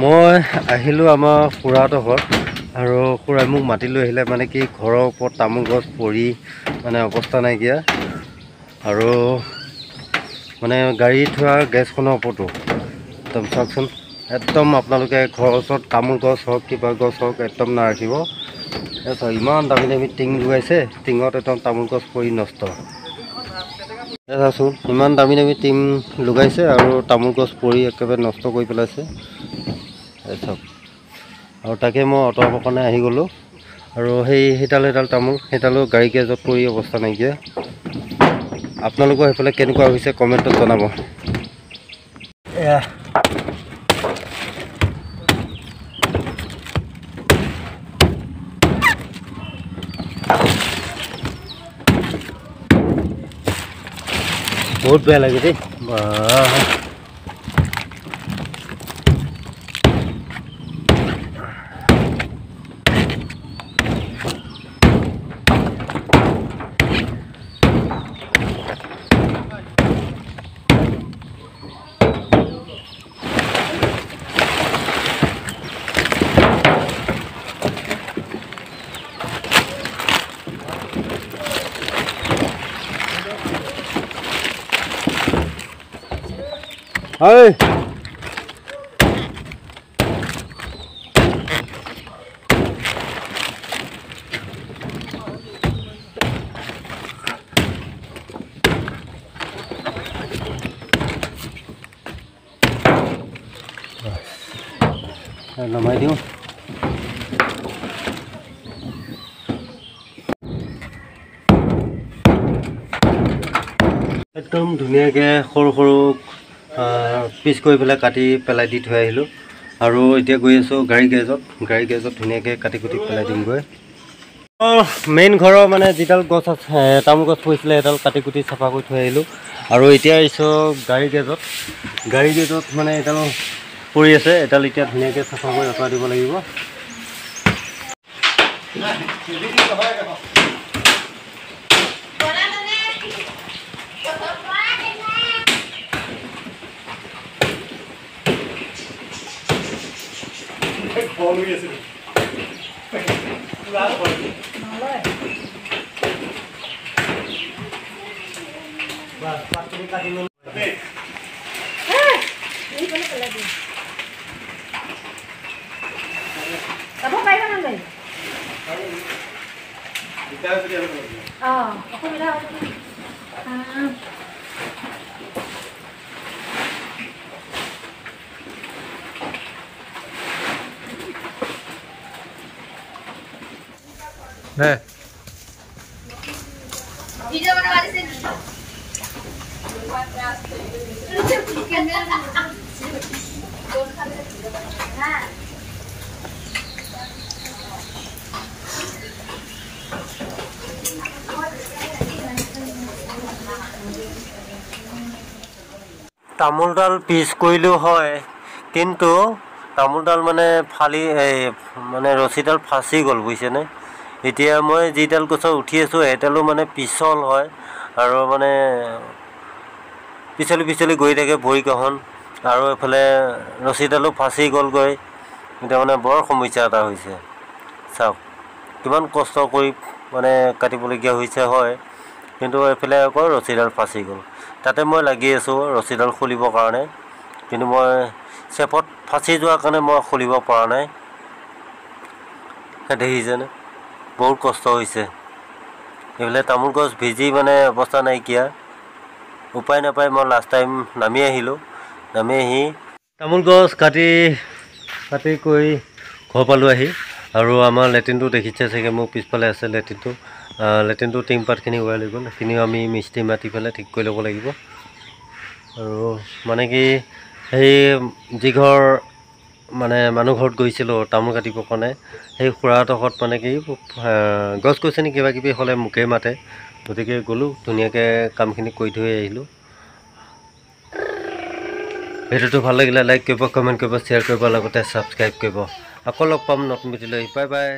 মই আহিলোঁ আমাৰ খুৰাহঁতৰ ঘৰত আৰু খুৰাই মোক মাতি লৈ আহিলে মানে কি ঘৰৰ ওপৰত তামোল গছ পৰি মানে অৱস্থা নাইকিয়া আৰু মানে গাড়ী থোৱা গেছখনৰ ওপৰতো একদম চাওকচোন একদম আপোনালোকে ঘৰৰ ওচৰত তামোল গছ হওক কিবা গছ হওক একদম নাৰাখিব। ইমান দামী দামী টিং লগাইছে, টিঙত একদম তামোল গছ পৰি নষ্ট। চাচোন ইমান দামী দামী টিং লগাইছে আৰু তামোল গছ পৰি একেবাৰে নষ্ট কৰি পেলাইছে চাওক। আৰু তাকে মই অঁতৰাবৰ কাৰণে আহি গ'লোঁ আৰু সেইডাল তামোল সেইডালো গাড়ী গেজত পৰি অৱস্থা নাইকিয়া। আপোনালোকৰ সেইফালে কেনেকুৱা হৈছে কমেণ্টত জনাব। এয়া বহুত বেয়া লাগে দেই। হয় নমাই দিওঁ। একদম ধুনীয়াকৈ সৰু সৰু পিচ কৰি পেলাই কাটি পেলাই দি থৈ আহিলোঁ আৰু এতিয়া গৈ আছোঁ গাড়ী গেজত ধুনীয়াকৈ কাটি কুটি পেলাই দিমগৈ। মেইন ঘৰৰ মানে যিডাল গছ আছে তামোল গছ পৰিছিলে সেইডাল কাটি কুটি চাফা কৰি থৈ আহিলোঁ আৰু এতিয়া আহিছোঁ গাড়ী গেজত মানে এডাল পৰি আছে, এডাল এতিয়া ধুনীয়াকৈ চাফা কৰি আঁতৰাই দিব লাগিব। वीडियो बनवा दे हां তামোলডাল পিচ কৰিলেও হয়, কিন্তু তামোলডাল মানে ফালি মানে ৰছীডাল ফাঁচি গ'ল বুজিছেনে। এতিয়া মই যিডাল গছত উঠি আছোঁ সেইডালো মানে পিছল হয় আৰু মানে পিছলি গৈ থাকে ভৰিকেইখন আৰু এইফালে ৰছীডালো ফাঁচি গ'লগৈ। এতিয়া মানে বৰ সমস্যা এটা হৈছে চাওক, কিমান কষ্ট কৰি মানে কাটিবলগীয়া হৈছে হয়, কিন্তু এইফালে আকৌ ৰছীডাল ফাঁচি গ'ল। তাতে মই লাগি আছোঁ ৰছীডাল খুলিবৰ কাৰণে, কিন্তু মই চেপত ফাঁচি যোৱাৰ কাৰণে মই খুলিব পৰা নাই। দেখিছেনে বহুত কষ্ট হৈছে। এইফালে তামোল গছ ভিজি মানে অৱস্থা নাইকিয়া, উপায় নাপায় মই লাষ্ট টাইম নামি আহিলোঁ। নামি আহি তামোল গছ কাটি কৰি ঘৰ পালোঁ আহি। আৰু আমাৰ লেট্ৰিনটো দেখিছে চাগে, মোৰ পিছফালে আছে লেট্ৰিনটো টিং পাতখিনি ওলাই লৈ গ'ল, সেইখিনিও আমি মিস্ত্ৰী মাতি পেলাই ঠিক কৰি ল'ব লাগিব। আৰু মানে কি সেই যিঘৰ মানে মানুহ ঘৰত গৈছিলোঁ তামোল কাটিবৰ কাৰণে, সেই খুৰাহঁতৰ ঘৰত মানে কি গছ গছনি কিবা কিবি হ'লে মোকেই মাতে, গতিকে গ'লোঁ ধুনীয়াকৈ কামখিনি কৰি থৈ আহিলোঁ। ভিডিঅ'টো ভাল লাগিলে লাইক কৰিব, কমেণ্ট কৰিব, শ্বেয়াৰ কৰিব, লগতে ছাবস্ক্ৰাইব কৰিব। আকৌ লগ পাম নতুন ভিডিঅ' লৈ। Bye bye.